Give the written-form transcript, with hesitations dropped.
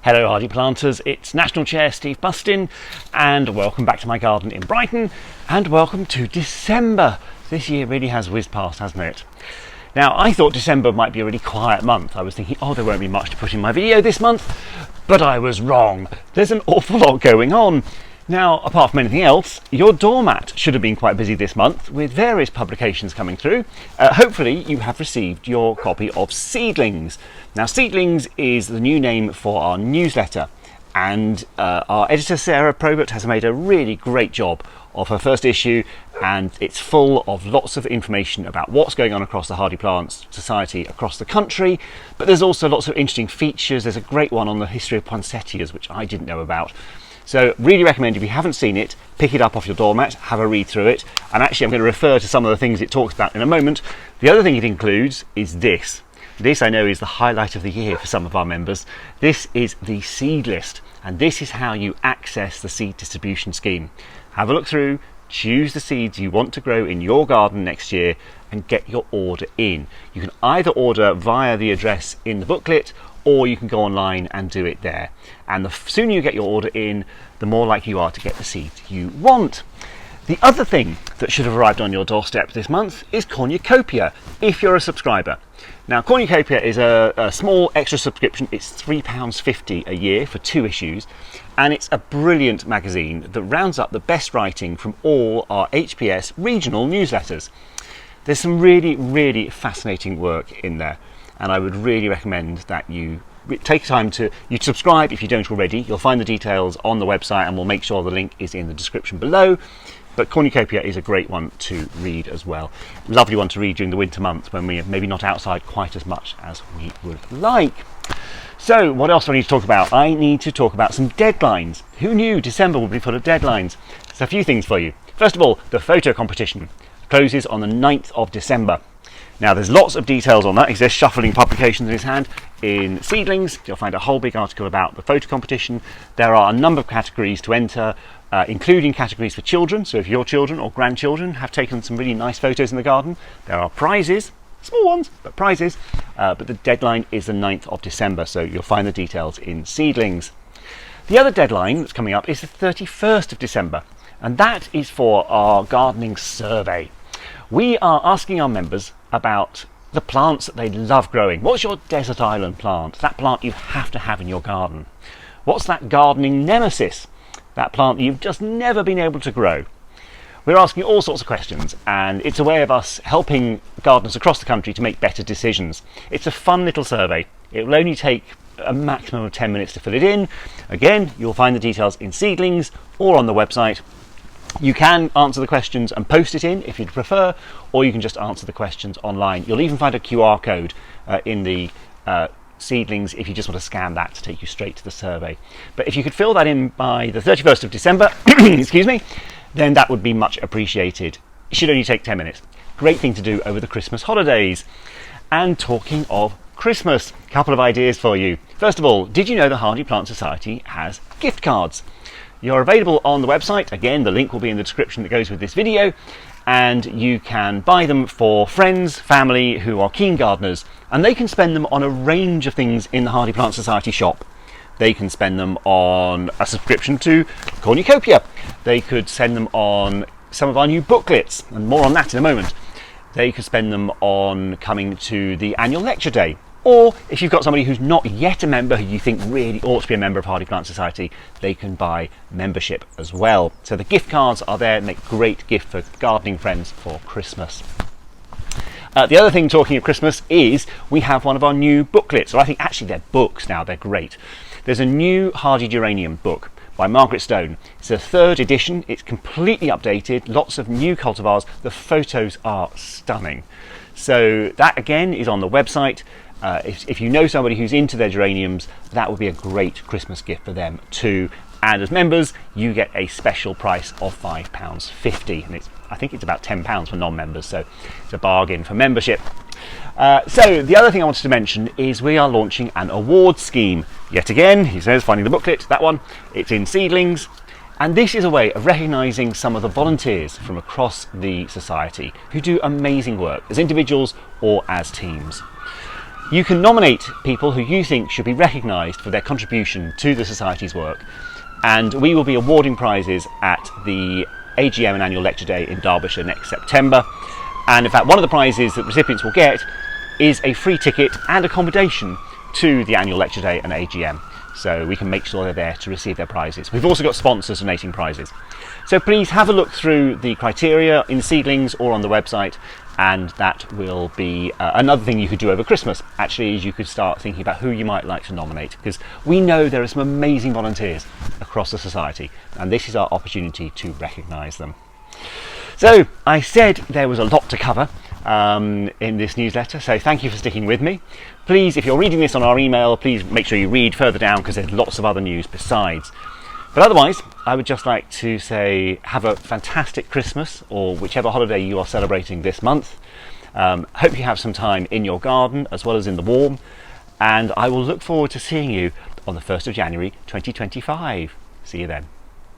Hello hardy planters, it's National Chair Steve Bustin and welcome back to my garden in Brighton and welcome to December. This year really has whizzed past, hasn't it? Now I thought December might be a really quiet month. I was thinking, there won't be much to put in my video this month, but I was wrong. There's an awful lot going on. Now, apart from anything else, your doormat should have been quite busy this month with various publications coming through. Hopefully you have received your copy of Seedlings. Now, Seedlings is the new name for our newsletter, and our editor Sarah Probert has made a really great job of her first issue, and it's full of lots of information about what's going on across the Hardy Plants Society across the country, but there's also lots of interesting features. There's a great one on the history of poinsettias, which I didn't know about. So really recommend, if you haven't seen it, pick it up off your doormat, have a read through it, and actually I'm going to refer to some of the things it talks about in a moment. The other thing it includes is this. This I know is the highlight of the year for some of our members. This is the seed list, and this is how you access the seed distribution scheme. Have a look through, choose the seeds you want to grow in your garden next year and get your order in. You can either order via the address in the booklet, or you can go online and do it there. And the sooner you get your order in, the more likely you are to get the seeds you want. The other thing that should have arrived on your doorstep this month is Cornucopia, if you're a subscriber. Now, Cornucopia is a small extra subscription. It's £3.50 a year for 2 issues, and it's a brilliant magazine that rounds up the best writing from all our HPS regional newsletters. There's some really fascinating work in there, and I would really recommend that you take time to subscribe if you don't already. You'll find the details on the website, and we'll make sure the link is in the description below. But Cornucopia is a great one to read as well. A lovely one to read during the winter months when we're maybe not outside quite as much as we would like. So what else do I need to talk about? I need to talk about some deadlines. Who knew December would be full of deadlines? There's a few things for you. First of all, the photo competition closes on the 9th of December. Now there's lots of details on that. He's just shuffling publications in his hand. In Seedlings, you'll find a whole big article about the photo competition. There are a number of categories to enter, including categories for children. So if your children or grandchildren have taken some really nice photos in the garden, there are prizes, small ones, but prizes. But the deadline is the 9th of December, so you'll find the details in Seedlings. The other deadline that's coming up is the 31st of December, and that is for our gardening survey. We are asking our members about the plants that they love growing. What's your desert island plant? That plant you have to have in your garden. What's that gardening nemesis? That plant that you've just never been able to grow. We're asking all sorts of questions, and it's a way of us helping gardeners across the country to make better decisions. It's a fun little survey. It will only take a maximum of 10 minutes to fill it in. Again, you'll find the details in Seedlings or on the website. You can answer the questions and post it in if you'd prefer, or you can just answer the questions online. You'll even find a QR code in the Seedlings if you just want to scan that to take you straight to the survey. But if you could fill that in by the 31st of December, excuse me, then that would be much appreciated. It should only take 10 minutes. Great thing to do over the Christmas holidays. And talking of Christmas, a couple of ideas for you. First of all, did you know the Hardy Plant Society has gift cards? You're available on the website. Again, the link will be in the description that goes with this video, and you can buy them for friends, family who are keen gardeners, and they can spend them on a range of things in the Hardy Plant Society shop. They can spend them on a subscription to Cornucopia. They could send them on some of our new booklets, and more on that in a moment. They could spend them on coming to the annual lecture day. Or if you've got somebody who's not yet a member who you think really ought to be a member of Hardy Plant Society, they can buy membership as well. So the gift cards are there, make a great gift for gardening friends for Christmas. The other thing, talking of Christmas, is we have one of our new booklets. Or I think actually they're books now, they're great. There's a new Hardy Geranium book by Margaret Stone. It's a 3rd edition, it's completely updated, lots of new cultivars. The photos are stunning. So that again is on the website. If you know somebody who's into their geraniums, that would be a great Christmas gift for them too. And as members, you get a special price of £5.50, and I think it's about £10 for non-members, so it's a bargain for membership. So the other thing I wanted to mention is we are launching an award scheme. Yet again, he says, finding the booklet, that one, it's in Seedlings. And this is a way of recognising some of the volunteers from across the society who do amazing work as individuals or as teams. You can nominate people who you think should be recognised for their contribution to the Society's work, and we will be awarding prizes at the AGM and Annual Lecture Day in Derbyshire next September. And in fact, one of the prizes that recipients will get is a free ticket and accommodation to the Annual Lecture Day and AGM, so we can make sure they're there to receive their prizes. We've also got sponsors donating prizes. So please have a look through the criteria in Seedlings or on the website, and that will be another thing you could do over Christmas. Actually, is you could start thinking about who you might like to nominate, because we know there are some amazing volunteers across the Society, and this is our opportunity to recognise them. So I said there was a lot to cover in this newsletter, so thank you for sticking with me. Please, if you're reading this on our email, please make sure you read further down, because there's lots of other news besides. But otherwise, I would just like to say have a fantastic Christmas, or whichever holiday you are celebrating this month. Hope you have some time in your garden as well as in the warm, and I will look forward to seeing you on the 1st of January 2025. See you then.